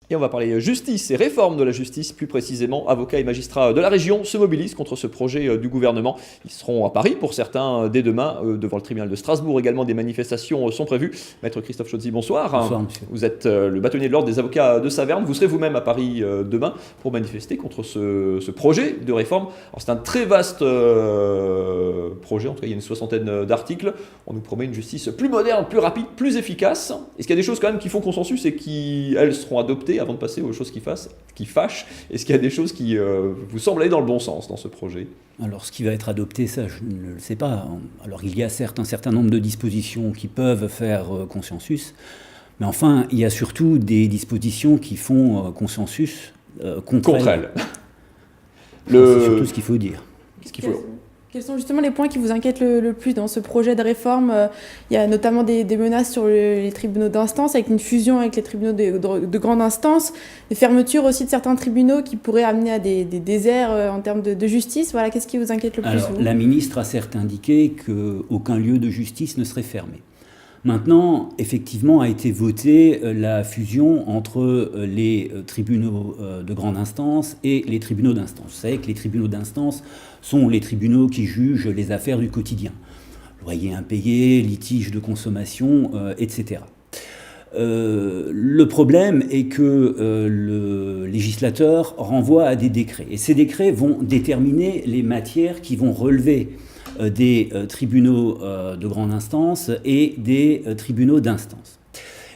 Et on va parler justice et réforme de la justice, plus précisément. Avocats et magistrats de la région se mobilisent contre ce projet du gouvernement. Ils seront à Paris pour certains dès demain, devant le tribunal de Strasbourg également. Des manifestations sont prévues. Maître Christophe Chaudzy, bonsoir. Bonsoir, monsieur. Vous êtes le bâtonnier de l'ordre des avocats de Saverne. Vous serez vous-même à Paris demain pour manifester contre ce projet de réforme. Alors c'est un très vaste projet, en tout cas il y a une soixantaine d'articles. On nous promet une justice plus moderne, plus rapide, plus efficace. Est-ce qu'il y a des choses quand même qui font consensus et qui, elles, seront adoptées avant de passer aux choses qui fâchent? Est-ce qu'il y a des choses qui vous semblent aller dans le bon sens dans ce projet? Alors, ce qui va être adopté, ça, je ne le sais pas. Alors, il y a certes un certain nombre de dispositions qui peuvent faire consensus, mais enfin, il y a surtout des dispositions qui font consensus contre elles. C'est surtout ce qu'il faut dire. Quels sont justement les points qui vous inquiètent le plus dans ce projet de réforme? Il y a notamment des menaces sur les tribunaux d'instance, avec une fusion avec les tribunaux de grande instance, des fermetures aussi de certains tribunaux qui pourraient amener à des déserts en termes de justice. Voilà, qu'est-ce qui vous inquiète le plus? Alors, la ministre a certes indiqué qu'aucun lieu de justice ne serait fermé. Maintenant, effectivement, a été votée la fusion entre les tribunaux de grande instance et les tribunaux d'instance. Vous savez que les tribunaux d'instance sont les tribunaux qui jugent les affaires du quotidien. Loyer impayé, litige de consommation, etc. Le problème est que le législateur renvoie à des décrets. Et ces décrets vont déterminer les matières qui vont relever des tribunaux de grande instance et des tribunaux d'instance.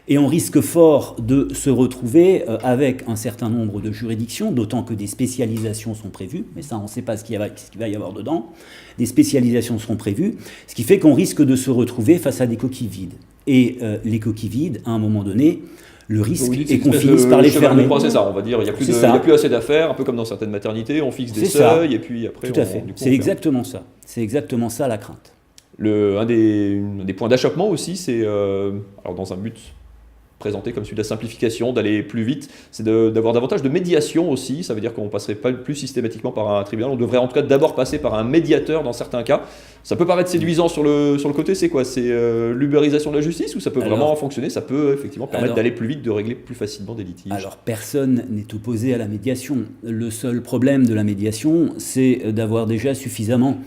Et on risque fort de se retrouver avec un certain nombre de juridictions, d'autant que des spécialisations sont prévues, mais ça on ne sait pas ce qu'il va y avoir dedans. Des spécialisations seront prévues, ce qui fait qu'on risque de se retrouver face à des coquilles vides. Et les coquilles vides, à un moment donné, le risque est qu'on finisse par les fermer. C'est ça, on va dire, il n'y a plus assez d'affaires, un peu comme dans certaines maternités, on fixe des seuils, et puis après... Tout à fait, c'est exactement ça. C'est exactement ça la crainte. Un des points d'achoppement aussi, c'est, alors dans un but présenté comme celui de la simplification, d'aller plus vite, c'est d'avoir davantage de médiation aussi. Ça veut dire qu'on ne passerait pas plus systématiquement par un tribunal. On devrait en tout cas d'abord passer par un médiateur dans certains cas. Ça peut paraître séduisant sur le côté, c'est quoi? C'est l'ubérisation de la justice, ou ça peut vraiment fonctionner? Ça peut effectivement permettre d'aller plus vite, de régler plus facilement des litiges. Alors personne n'est opposé à la médiation. Le seul problème de la médiation, c'est d'avoir déjà suffisamment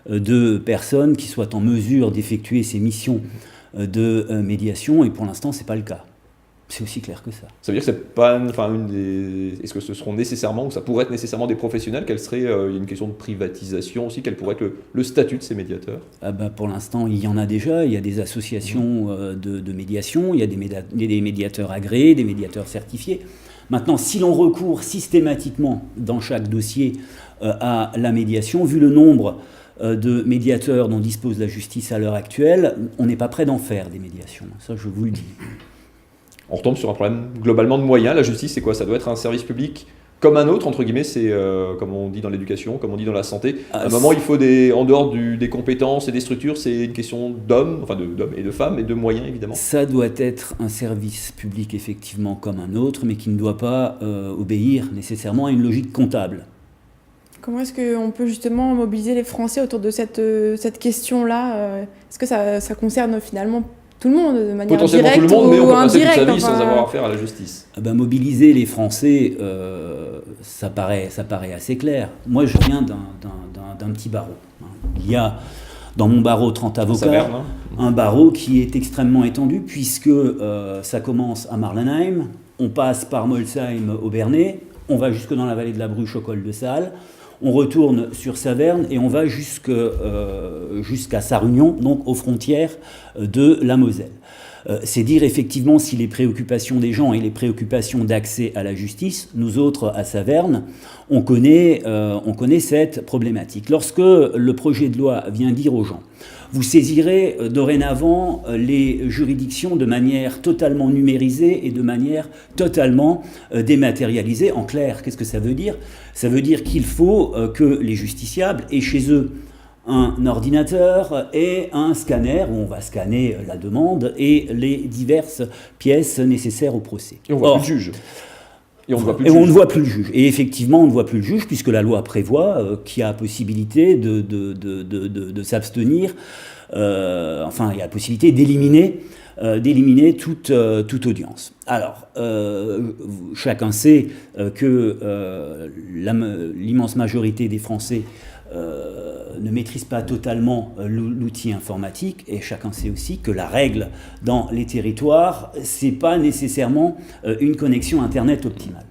de personnes qui soient en mesure d'effectuer ces missions de médiation, et pour l'instant, ce n'est pas le cas. C'est aussi clair que ça. Ça veut dire que c'est pas, est-ce que ce seront nécessairement, ou ça pourrait être nécessairement des professionnels? Quelle serait, il y a une question de privatisation aussi, quel pourrait être le statut de ces médiateurs? Pour l'instant, il y en a déjà. Il y a des associations de médiation, il y a des médiateurs agréés, des médiateurs certifiés. Maintenant, si l'on recourt systématiquement dans chaque dossier à la médiation, vu le nombre de médiateurs dont dispose la justice à l'heure actuelle, on n'est pas prêt d'en faire des médiations. Ça, je vous le dis. On retombe sur un problème globalement de moyens. La justice, c'est quoi? Ça doit être un service public comme un autre, entre guillemets. C'est comme on dit dans l'éducation, comme on dit dans la santé. À un moment, il faut en dehors des compétences et des structures, c'est une question d'hommes et de femmes, et de moyens, évidemment. Ça doit être un service public, effectivement, comme un autre, mais qui ne doit pas obéir nécessairement à une logique comptable. Comment est-ce qu'on peut justement mobiliser les Français autour de cette question-là? Est-ce que ça concerne finalement tout le monde, de manière potentiellement directe tout le monde, mais on peut passer indirecte, toute sa vie sans avoir affaire à la justice. Mobiliser les Français, ça paraît assez clair. Moi, je viens d'un petit barreau. Il y a dans mon barreau 30 avocats, un barreau qui est extrêmement étendu, puisque ça commence à Marlenheim, on passe par Molsheim au Bernay, on va jusque dans la vallée de la Bruche au col de Salle, on retourne sur Saverne et on va jusqu'à Sarre-Union, donc aux frontières de la Moselle. C'est dire effectivement si les préoccupations des gens et les préoccupations d'accès à la justice, nous autres à Saverne, on connaît cette problématique. Lorsque le projet de loi vient dire aux gens, vous saisirez dorénavant les juridictions de manière totalement numérisée et de manière totalement dématérialisée. En clair, qu'est-ce que ça veut dire? Ça veut dire qu'il faut que les justiciables aient chez eux un ordinateur et un scanner où on va scanner la demande et les diverses pièces nécessaires au procès. Et on voit plus le juge. Et on ne voit plus le juge. Et effectivement, on ne voit plus le juge, puisque la loi prévoit qu'il y a possibilité de s'abstenir enfin, il y a la possibilité d'éliminer toute audience. Alors, chacun sait que l'immense majorité des Français ne maîtrisent pas totalement l'outil informatique, et chacun sait aussi que la règle dans les territoires, c'est pas nécessairement une connexion Internet optimale.